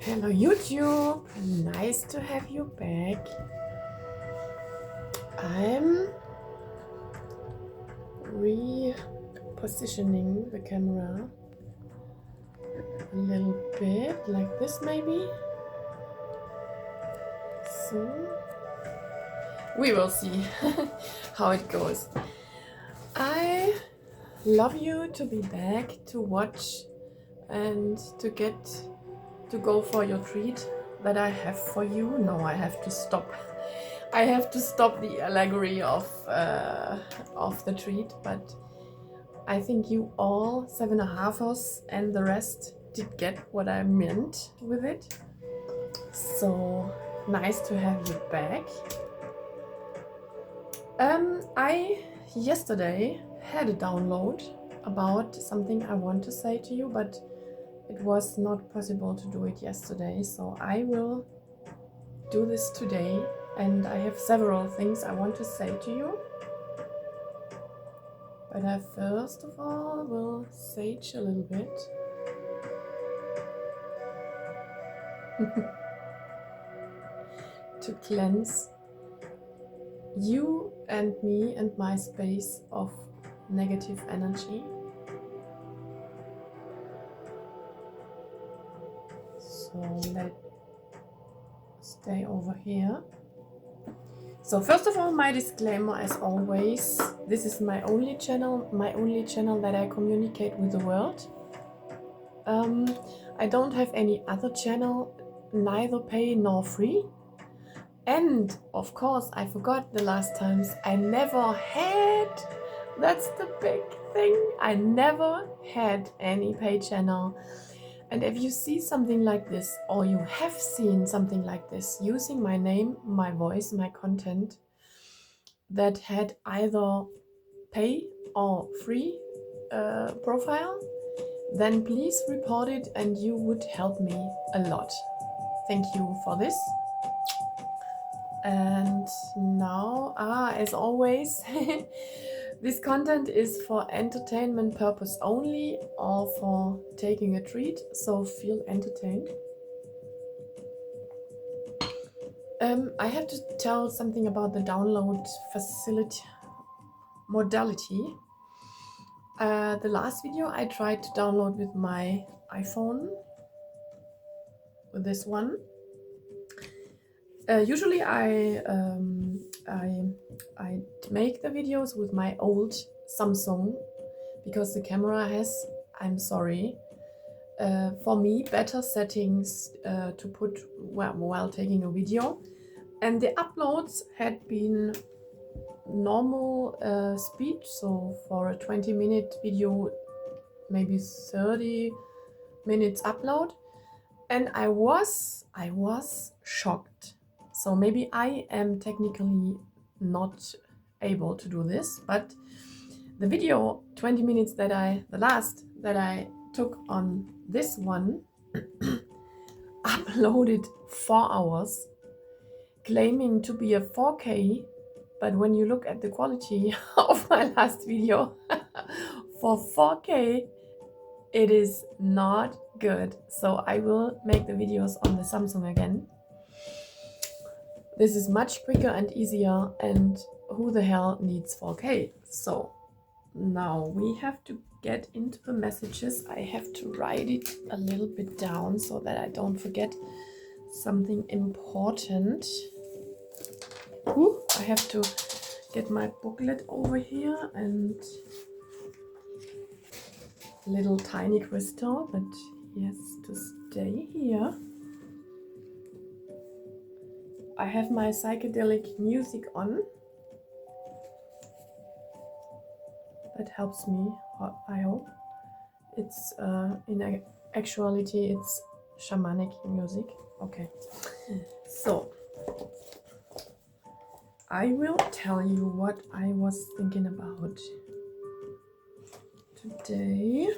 Hello YouTube, nice to have you back. I'm repositioning the camera a little bit, like this maybe. Soon. We will see how it goes. I love you to be back, to watch and to go for your treat that I have for you. No, I have to stop. I have to stop the allegory of the treat, but I think you all 7.5ers and the rest did get what I meant with it. So nice to have you back. I yesterday had a download about something I want to say to you, but it was not possible to do it yesterday, so I will do this today, and I have several things I want to say to you. But I first of all will sage a little bit. To cleanse you and me and my space of negative energy. So let's stay over here. So first of all, my disclaimer as always, this is my only channel that I communicate with the world. I don't have any other channel, neither pay nor free. And of course, I forgot the last times, I never had, that's the big thing, I never had any paid channel. And if you see something like this, or you have seen something like this, using my name, my voice, my content, that had either pay or free profile, then please report it and you would help me a lot. Thank you for this. And now, as always, this content is for entertainment purpose only or for taking a treat, so feel entertained. I have to tell something about the download facility modality. The last video I tried to download with my iPhone, with this one. Usually I make the videos with my old Samsung because the camera has, I'm sorry, for me better settings to put while taking a video, and the uploads had been normal speed, so for a 20-minute video maybe 30 minutes upload, and I was shocked. So maybe I am technically not able to do this, but the video 20 minutes the last that I took on this one uploaded 4 hours, claiming to be a 4K, but when you look at the quality of my last video for 4K, it is not good. So I will make the videos on the Samsung again. This is much quicker and easier, and who the hell needs 4K? So now we have to get into the messages. I have to write it a little bit down so that I don't forget something important. I have to get my booklet over here and little tiny crystal, but he has to stay here. I have my psychedelic music on. That helps me, I hope. It's in actuality it's shamanic music. Okay, so I will tell you what I was thinking about today.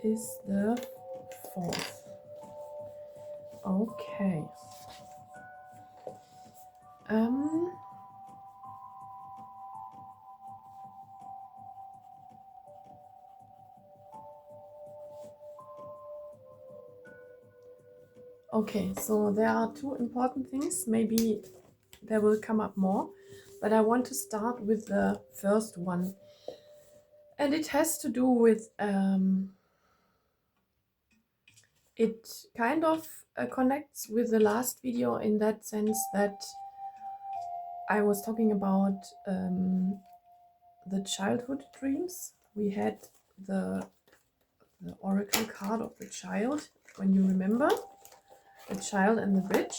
Is the 4th. Okay. Okay, so there are two important things. Maybe there will come up more, but I want to start with the first one. And it has to do with, it kind of connects with the last video in that sense that I was talking about the childhood dreams. We had the oracle card of the child, when you remember, the child and the bridge.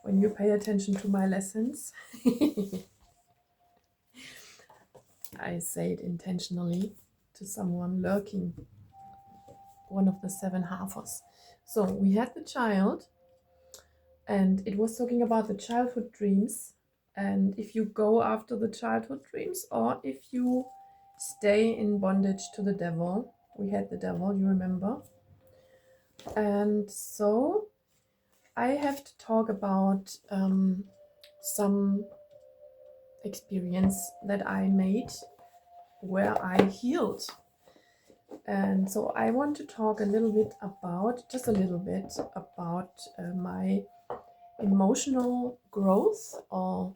When you pay attention to my lessons. I say it intentionally to someone lurking, one of the 7 halfers. So we had the child, and it was talking about the childhood dreams, and if you go after the childhood dreams or if you stay in bondage to the devil. We had the devil, you remember. And so I have to talk about some experience that I made where I healed. And so I want to talk a little bit about, just a little bit about my emotional growth or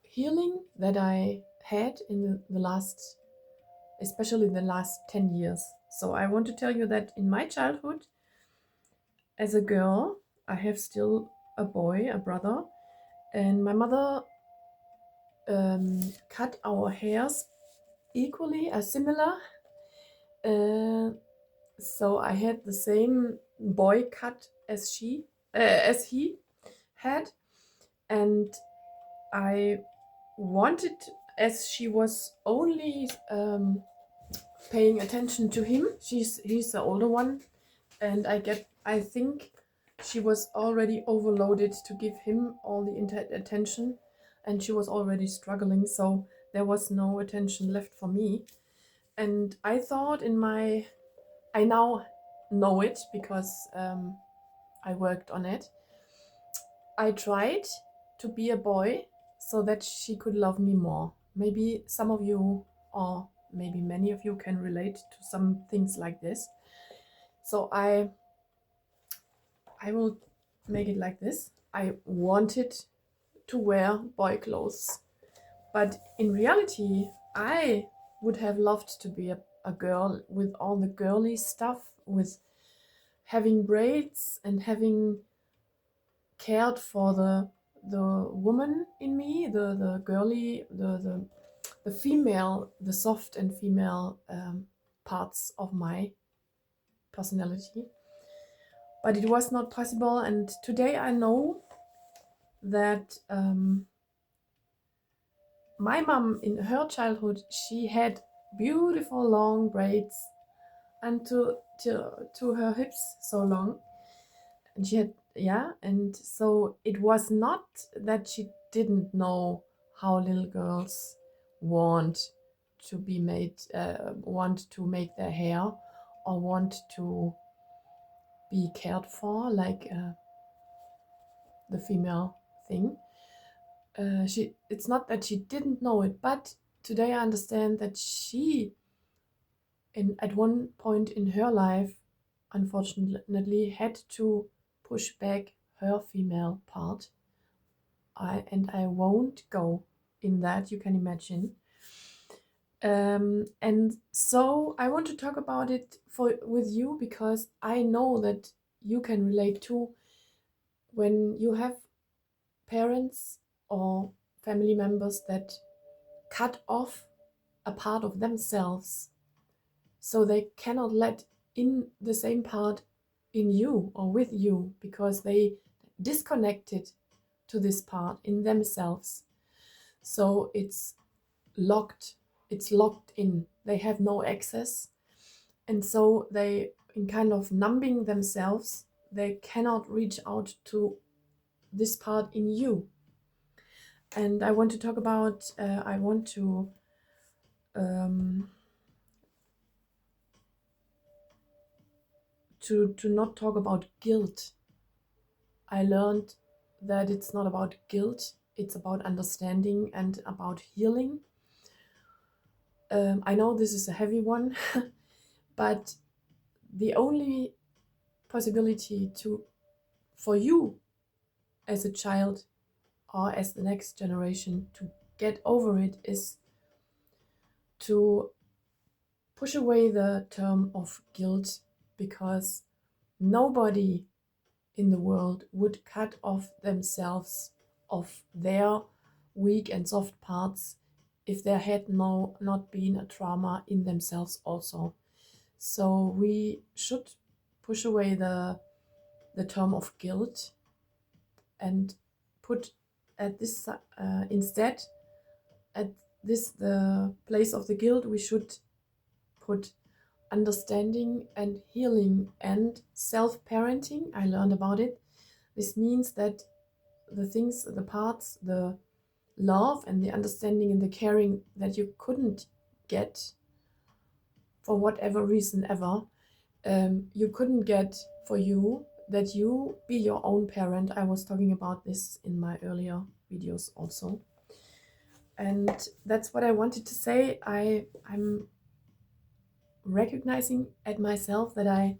healing that I had in the last, especially the last 10 years. So I want to tell you that in my childhood, as a girl, I have still a boy, a brother, and my mother cut our hairs equally, similar. So I had the same boy cut as he had, and I wanted, as she was only paying attention to him. He's the older one, and I think she was already overloaded to give him all the attention, and she was already struggling, so there was no attention left for me. And I thought I now know it because I worked on it. I tried to be a boy so that she could love me more. Maybe some of you, or maybe many of you, can relate to some things like this. So I will make it like this. I wanted to wear boy clothes, but in reality, I would have loved to be a girl with all the girly stuff, with having braids and having cared for the woman in me, the girly, the female, the soft and female parts of my personality. But it was not possible, and today I know that my mom, in her childhood, she had beautiful long braids and to her hips, so long. And she had, yeah, and so it was not that she didn't know how little girls want to be made, want to make their hair, or want to be cared for, like the female thing. It's not that she didn't know it, but today I understand that she, at one point in her life, unfortunately, had to push back her female part. And I won't go in that, you can imagine. And so I want to talk about it with you, because I know that you can relate to, when you have parents or family members that cut off a part of themselves, so they cannot let in the same part in you or with you, because they disconnected to this part in themselves. So it's locked in, they have no access, and so they, in kind of numbing themselves, they cannot reach out to this part in you. And I want to talk about, I want to not talk about guilt. I learned that it's not about guilt, it's about understanding and about healing. I know this is a heavy one, but the only possibility for you as a child or as the next generation to get over it is to push away the term of guilt, because nobody in the world would cut off themselves of their weak and soft parts if there had not been a trauma in themselves also. So we should push away the term of guilt and put at this instead at this the place of the guilt we should put understanding and healing and self-parenting. I learned about it. This means that the things, the parts, the love and the understanding and the caring that you couldn't get for whatever reason ever, you couldn't get for you, that you be your own parent. I was talking about this in my earlier videos also. And that's what I wanted to say. I'm recognizing at myself that I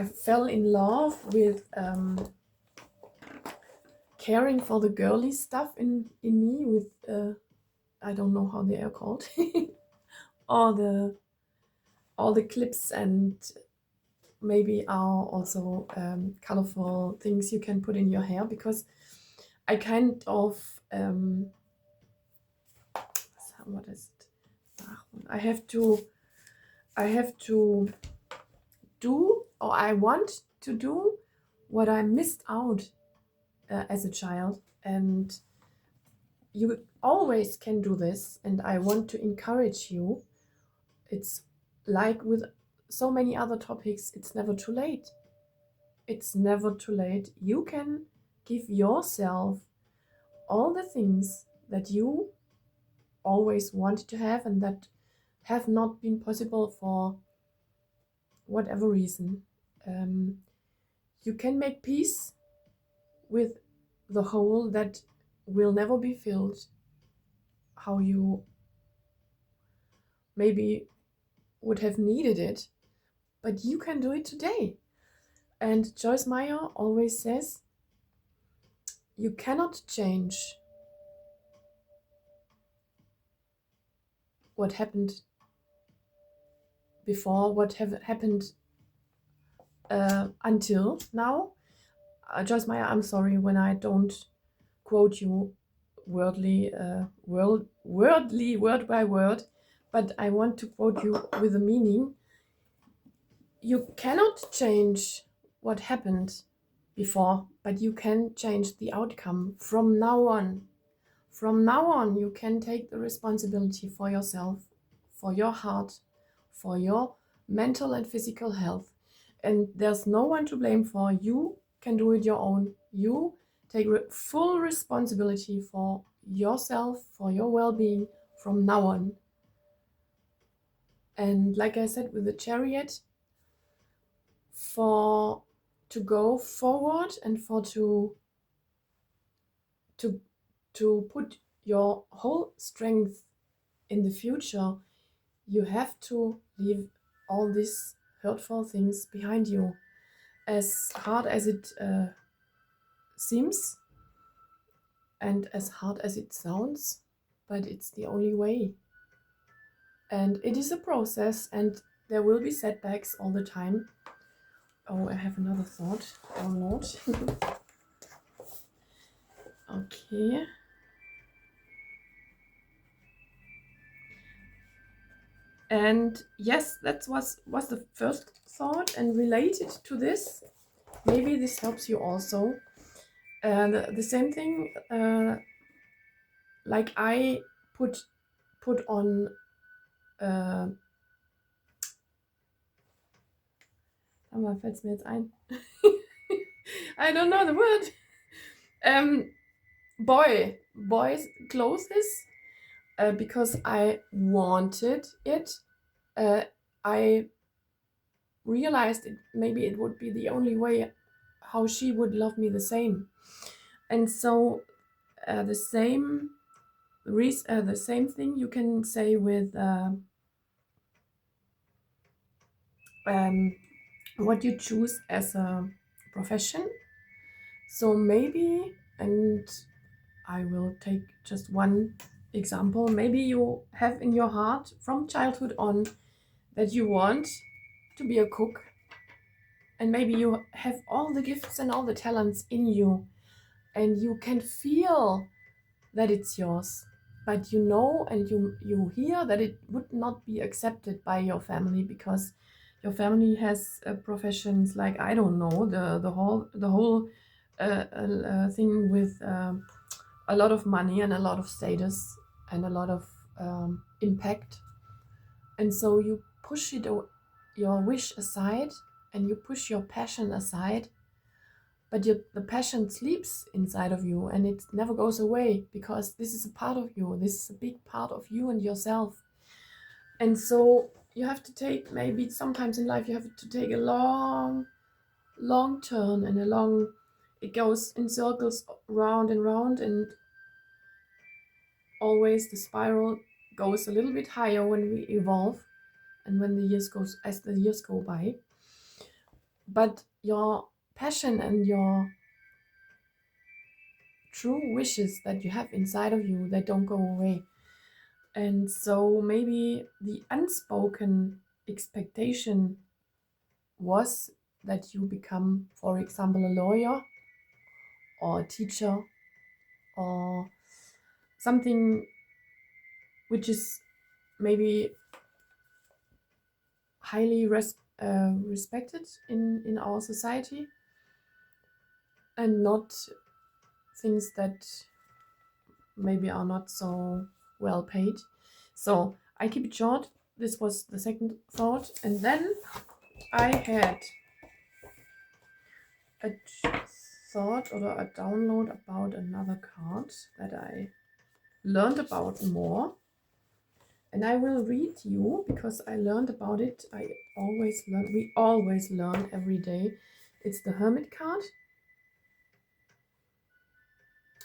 fell in love with caring for the girly stuff in me, with I don't know how they are called, all the clips and maybe are also colorful things you can put in your hair, because I kind of what is it? I have to do, or I want to do what I missed out as a child, and you always can do this, and I want to encourage you. It's like with so many other topics, it's never too late. It's never too late. You can give yourself all the things that you always wanted to have and that have not been possible for whatever reason. You can make peace with the hole that will never be filled, how you maybe would have needed it, but you can do it today. And Joyce Meyer always says, you cannot change what happened before, what happened until now. Joyce Meyer, I'm sorry when I don't quote you word by word, but I want to quote you with a meaning. You cannot change what happened before, but you can change the outcome from now on. From now on, you can take the responsibility for yourself, for your heart, for your mental and physical health. And there's no one to blame for. You can do it your own. You take full responsibility for yourself, for your well-being from now on. And like I said with the chariot, to go forward and to put your whole strength in the future, you have to leave all these hurtful things behind you. As hard as it seems and as hard as it sounds, but it's the only way. And it is a process, and there will be setbacks all the time. Oh, I have another thought or note. Okay. And yes, that was the first thought, and related to this, maybe this helps you also. The same thing, like I put on fällt's mir jetzt ein. I don't know the word. Boys clothes, because I wanted it. I realized maybe it would be the only way how she would love me the same. And so the same thing you can say with what you choose as a profession. So maybe, and I will take just one example, maybe you have in your heart from childhood on that you want to be a cook, and maybe you have all the gifts and all the talents in you, and you can feel that it's yours, but you know, and you hear that it would not be accepted by your family because your family has professions like, I don't know, the whole thing with a lot of money and a lot of status and a lot of impact, and so you push your wish aside, and you push your passion aside, but the passion sleeps inside of you and it never goes away because this is a part of you. This is a big part of you and yourself. And so you have to take, maybe sometimes in life, you have to take a long turn and it goes in circles round and round, and always the spiral goes a little bit higher when we evolve and when as the years go by. But your passion and your true wishes that you have inside of you, they don't go away. And so maybe the unspoken expectation was that you become, for example, a lawyer or a teacher or something which is maybe highly respected in our society, and not things that maybe are not so well paid. So I keep it short. This was the second thought. And then I had a thought or a download about another card that I learned about more. And I will read you because I learned about it. We always learn every day. It's the Hermit card.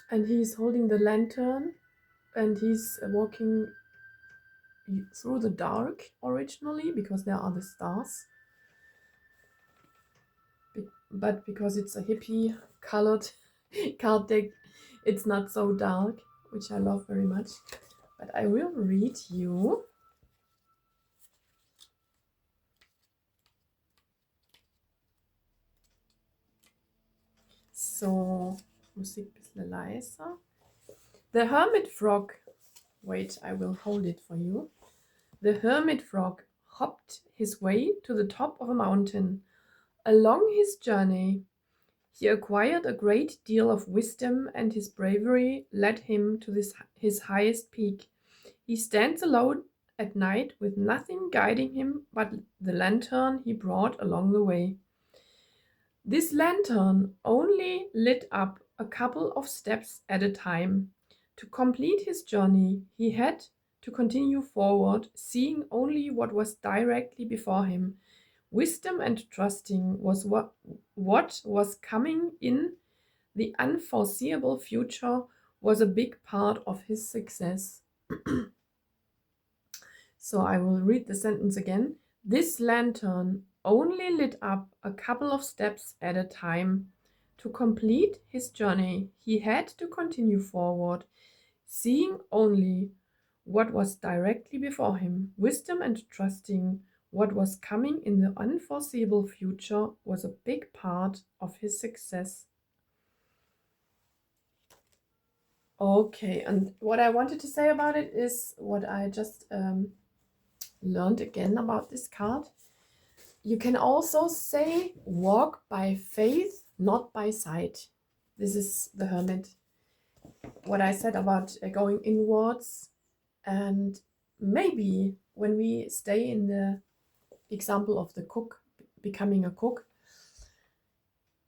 And he's holding the lantern and he's walking through the dark originally because there are the stars. But because it's a hippie colored card deck, it's not so dark, which I love very much. But I will read you. So, Musik ein bisschen leiser. The hermit frog, wait, I will hold it for you. The hermit frog hopped his way to the top of a mountain. Along his journey, he acquired a great deal of wisdom, and his bravery led him to his highest peak. He stands alone at night with nothing guiding him but the lantern he brought along the way. This lantern only lit up a couple of steps at a time. To complete his journey, he had to continue forward, seeing only what was directly before him. Wisdom and trusting was what was coming in the unforeseeable future was a big part of his success. So I will read the sentence again. This lantern only lit up a couple of steps at a time. To complete his journey, he had to continue forward, seeing only what was directly before him. Wisdom and trusting what was coming in the unforeseeable future was a big part of his success. Okay, and what I wanted to say about it is what I just learned again about this card. You can also say walk by faith, not by sight. This is the Hermit. What I said about going inwards, and maybe when we stay in the example of the cook, becoming a cook,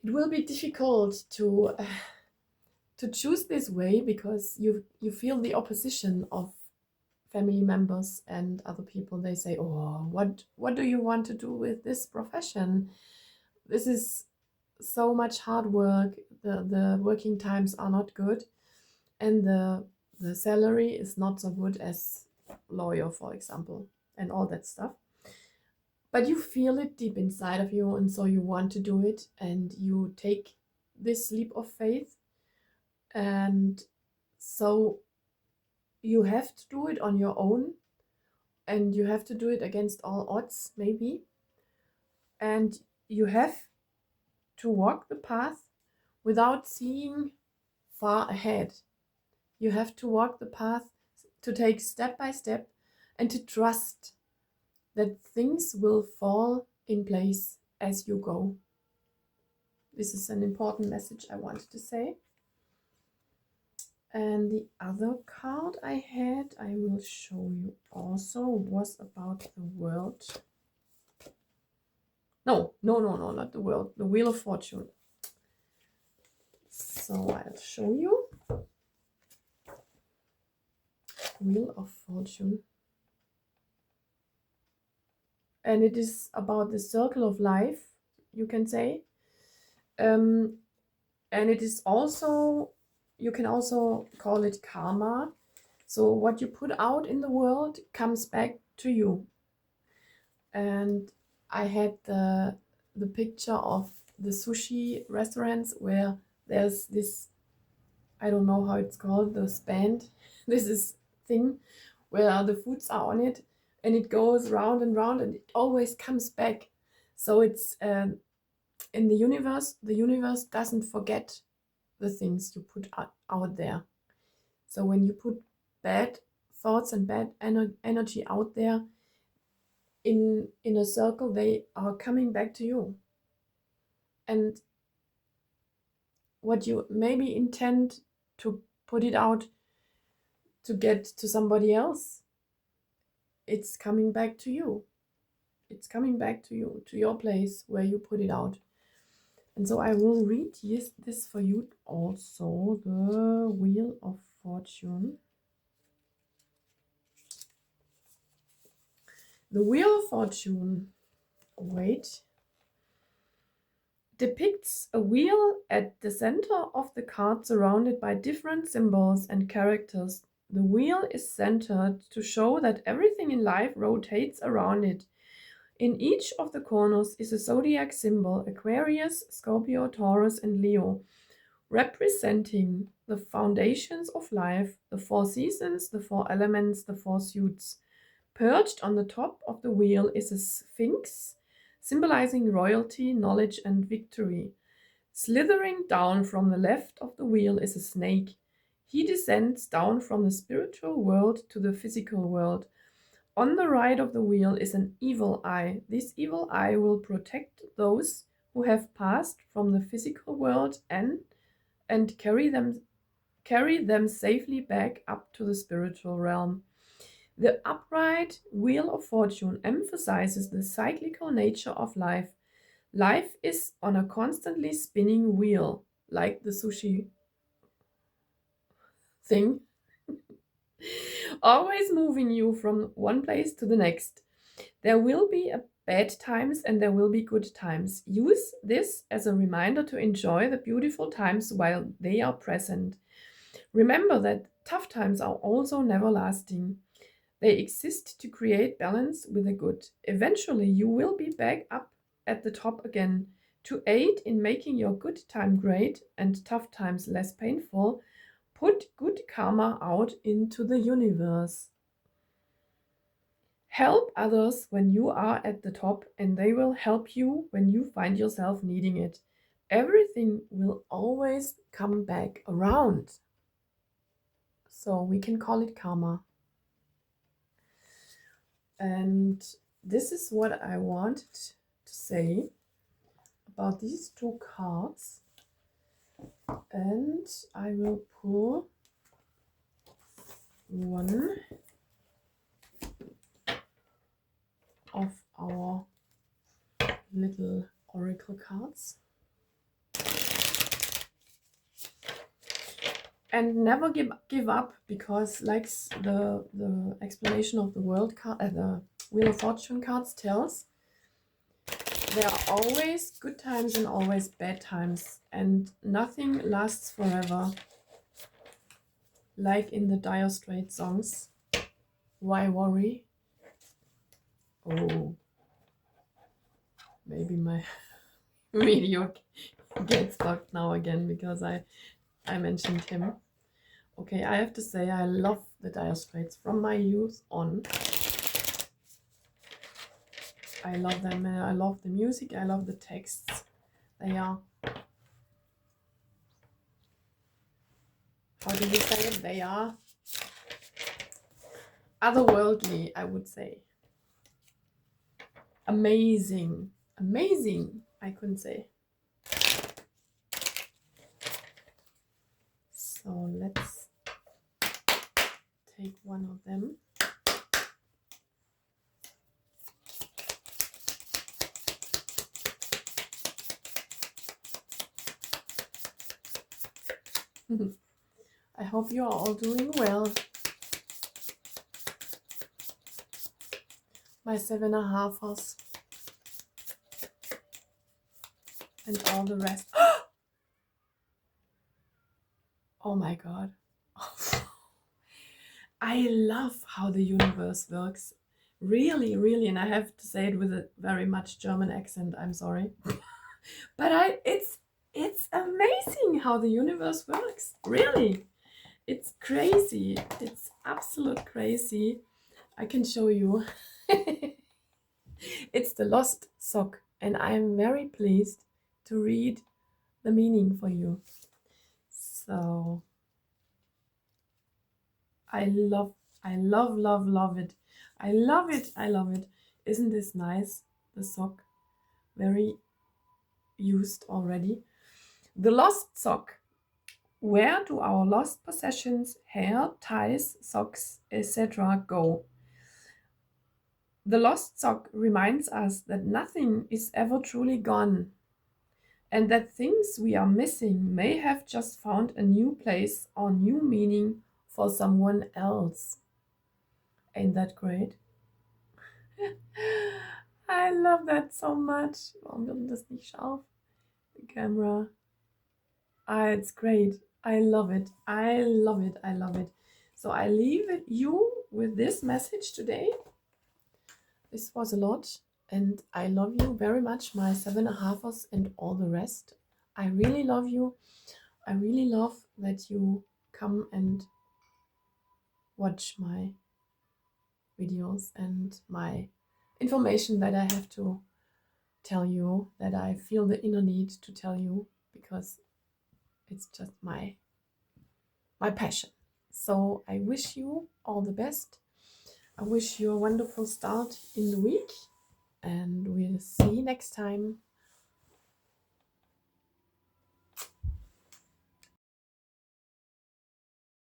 it will be difficult to choose this way because you feel the opposition of family members and other people. They say, oh, what do you want to do with this profession? This is so much hard work. The working times are not good, and the salary is not so good as lawyer, for example, and all that stuff. but you feel it deep inside of you, and so you want to do it, and you take this leap of faith, and so you have to do it on your own, and you have to do it against all odds, maybe, and you have to walk the path without seeing far ahead. You have to walk the path, to take step by step, and to trust that things will fall in place as you go. This is an important message I wanted to say. And the other card I had, I will show you also, was about the world. No, not the world, the Wheel of Fortune. So I'll show you. Wheel of Fortune. And it is about the circle of life, you can say. And it is also, you can also call it karma. So what you put out in the world comes back to you. And I had the picture of the sushi restaurants where there's this, I don't know how it's called, the stand. This is thing where the foods are on it, and it goes round and round, and it always comes back. So it's in the universe doesn't forget the things you put out there. So when you put bad thoughts and bad energy out there in a circle, they are coming back to you. And what you maybe intend to put it out to get to somebody else, it's coming back to you. It's coming back to you, to your place where you put it out. And so I will read this for you also, the Wheel of Fortune. The Wheel of Fortune, depicts a wheel at the center of the card, surrounded by different symbols and characters. The wheel is centered to show that everything in life rotates around it. In each of the corners is a zodiac symbol: Aquarius, Scorpio, Taurus, and Leo, representing the foundations of life, the 4 seasons, the 4 elements, the 4 suits. Perched on the top of the wheel is a sphinx, symbolizing royalty, knowledge, and victory. Slithering down from the left of the wheel is a snake. He descends down from the spiritual world to the physical world. On the right of the wheel is an evil eye. This evil eye will protect those who have passed from the physical world and carry them safely back up to the spiritual realm. The upright Wheel of Fortune emphasizes the cyclical nature of life. Life is on a constantly spinning wheel, like the sushi thing, always moving you from one place to the next. There will be bad times and there will be good times. Use this as a reminder to enjoy the beautiful times while they are present. Remember that tough times are also never lasting. They exist to create balance with the good. Eventually, you will be back up at the top again. To aid in making your good time great and tough times less painful, put good karma out into the universe. Help others when you are at the top, and they will help you when you find yourself needing it. Everything will always come back around. So we can call it karma. And this is what I wanted to say about these 2 cards. And I will pull one of our little oracle cards. And never give up, because like the explanation of the world card, the Wheel of Fortune cards tells, there are always good times and always bad times, and nothing lasts forever. Like in the Dire Straits songs, why worry? Oh, Maybe my video gets stuck now again because I mentioned him. Okay, I have to say I love the Dire Straits from my youth on. I love them. I love the music. I love the texts. They are, how do you say it? They are otherworldly, I would say. Amazing. Amazing, I couldn't say. So let's take one of them. I hope you are all doing well. My 7.5ers and all the rest. Oh my god. I love how the universe works. Really, really, and I have to say it with a very much German accent, I'm sorry. But it's amazing how the universe works. Really. It's crazy. It's absolute crazy. I can show you. It's the lost sock, and I'm very pleased to read the meaning for you. So I love, love it. I love it. I love it. Isn't this nice? The sock, very used already. The lost sock. Where do our lost possessions, hair, ties, socks, etc. go? The lost sock reminds us that nothing is ever truly gone, and that things we are missing may have just found a new place or new meaning for someone else. Ain't that great? I love that so much. Warum wird das nicht scharf? The camera. Ah, it's great. I love it. I love it. I love it. So I leave you with this message today. This was a lot, and I love you very much, my 7.5ers and all the rest. I really love you. I really love that you come and watch my videos and my information that I have to tell you, that I feel the inner need to tell you, because it's just my passion. So I wish you all the best. I wish you a wonderful start in the week, and we'll see you next time.